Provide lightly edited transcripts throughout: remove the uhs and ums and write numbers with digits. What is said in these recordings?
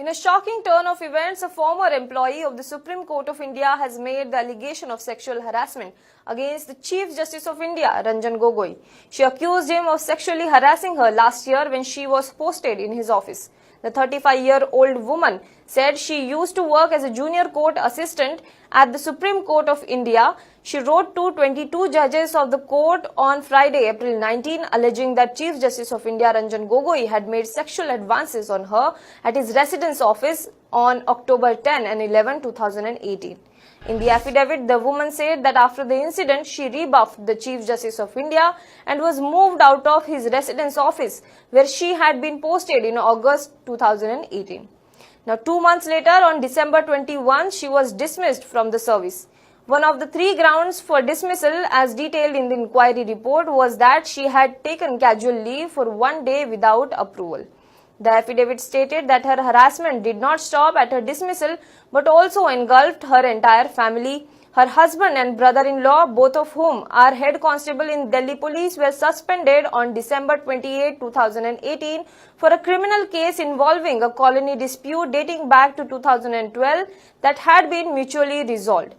In a shocking turn of events, a former employee of the Supreme Court of India has made the allegation of sexual harassment against the Chief Justice of India, Ranjan Gogoi. She accused him of sexually harassing her last year when she was posted in his office. The 35-year-old woman said she used to work as a junior court assistant at the Supreme Court of India. She wrote to 22 judges of the court on Friday, April 19, alleging that Chief Justice of India Ranjan Gogoi had made sexual advances on her at his residence office on October 10 and 11, 2018. In the affidavit, the woman said that after the incident, she rebuffed the Chief Justice of India and was moved out of his residence office, where she had been posted in August 2018. Now, 2 months later, on December 21, she was dismissed from the service. One of the 3 grounds for dismissal, as detailed in the inquiry report, was that she had taken casual leave for 1 day without approval. The affidavit stated that her harassment did not stop at her dismissal but also engulfed her entire family. Her husband and brother-in-law, both of whom are head constable in Delhi Police, were suspended on December 28, 2018 for a criminal case involving a colony dispute dating back to 2012 that had been mutually resolved.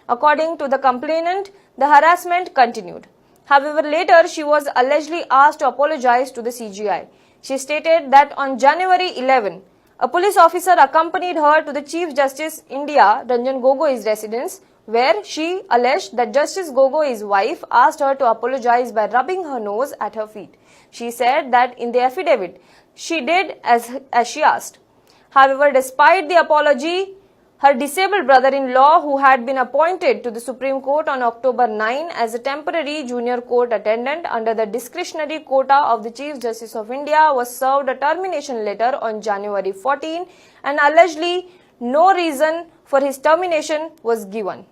According to the complainant, the harassment continued. However, later she was allegedly asked to apologize to the CGI. She stated that on January 11, a police officer accompanied her to the Chief Justice India Ranjan Gogoi's residence, where she alleged that Justice Gogoi's wife asked her to apologize by rubbing her nose at her feet. She said that in the affidavit, she did as she asked. However, despite the apology, her disabled brother-in-law, who had been appointed to the Supreme Court on October 9 as a temporary junior court attendant under the discretionary quota of the Chief Justice of India, was served a termination letter on January 14 and allegedly no reason for his termination was given.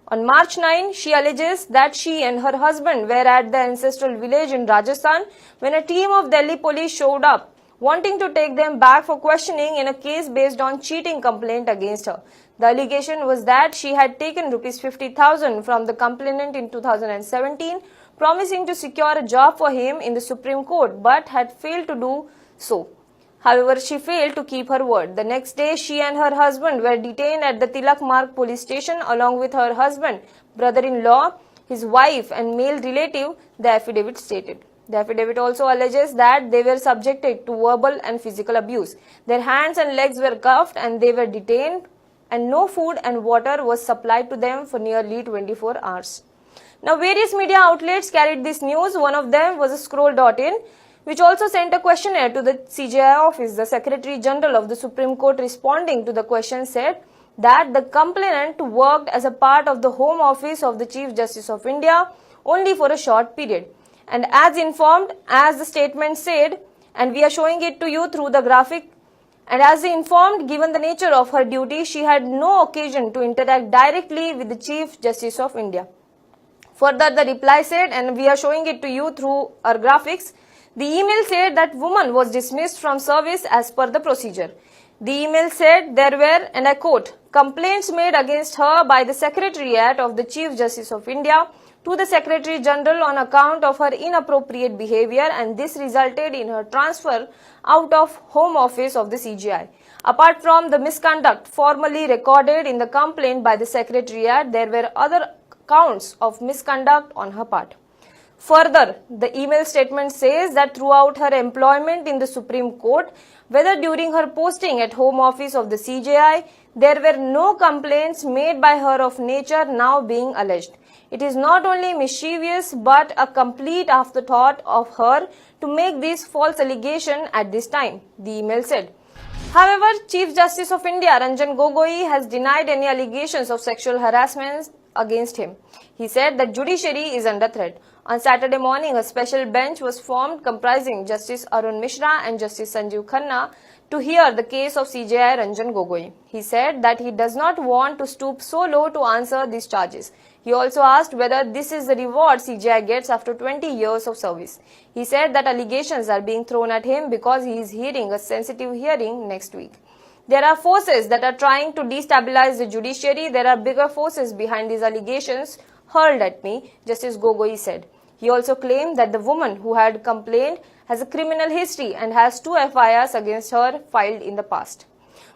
On March 9, she alleges that she and her husband were at the ancestral village in Rajasthan when a team of Delhi police showed up, wanting to take them back for questioning in a case based on cheating complaint against her. The allegation was that she had taken Rs 50,000 from the complainant in 2017, promising to secure a job for him in the Supreme Court, but had failed to do so. However, she failed to keep her word. The next day, she and her husband were detained at the Tilak Marg police station along with her husband, brother-in-law, his wife and male relative, the affidavit stated. The affidavit also alleges that they were subjected to verbal and physical abuse. Their hands and legs were cuffed and they were detained, and no food and water was supplied to them for nearly 24 hours. Now, various media outlets carried this news. One of them was Scroll.in, which also sent a questionnaire to the CJI office. The Secretary General of the Supreme Court, responding to the question, said that the complainant worked as a part of the Home Office of the Chief Justice of India only for a short period. And as informed, as the statement said, and we are showing it to you through the graphic, and as informed, given the nature of her duty, she had no occasion to interact directly with the Chief Justice of India. Further, the reply said, and we are showing it to you through our graphics, the email said that woman was dismissed from service as per the procedure. The email said there were, and I quote, complaints made against her by the Secretariat of the Chief Justice of India to the Secretary General on account of her inappropriate behavior, and this resulted in her transfer out of Home Office of the CGI. Apart from the misconduct formally recorded in the complaint by the Secretariat, there were other counts of misconduct on her part. Further, the email statement says that throughout her employment in the Supreme Court, whether during her posting at Home Office of the CJI, there were no complaints made by her of nature now being alleged. It is not only mischievous but a complete afterthought of her to make this false allegation at this time, the email said. However, Chief Justice of India Ranjan Gogoi has denied any allegations of sexual harassment against him. He said that judiciary is under threat. On Saturday morning, a special bench was formed comprising Justice Arun Mishra and Justice Sanjeev Khanna to hear the case of CJI Ranjan Gogoi. He said that he does not want to stoop so low to answer these charges. He also asked whether this is the reward CJI gets after 20 years of service. He said that allegations are being thrown at him because he is hearing a sensitive hearing next week. There are forces that are trying to destabilize the judiciary. There are bigger forces behind these allegations hurled at me, Justice Gogoi said. He also claimed that the woman who had complained has a criminal history and has 2 FIRs against her filed in the past.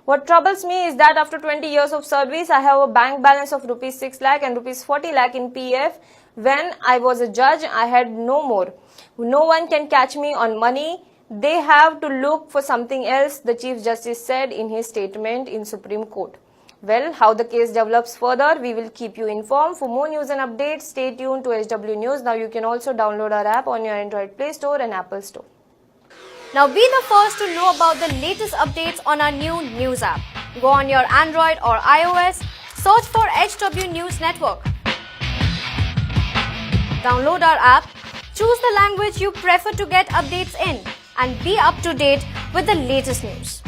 What troubles me is that after 20 years of service, I have a bank balance of rupees 6 lakh and rupees 40 lakh in PF. When I was a judge, I had no more. No one can catch me on money. They have to look for something else, the Chief Justice said in his statement in Supreme Court. Well, how the case develops further, we will keep you informed. For more news and updates, stay tuned to HW News. Now you can also download our app on your Android Play Store and Apple Store. Now be the first to know about the latest updates on our new news app. Go on your Android or iOS, search for HW News Network. Download our app, choose the language you prefer to get updates in, and be up to date with the latest news.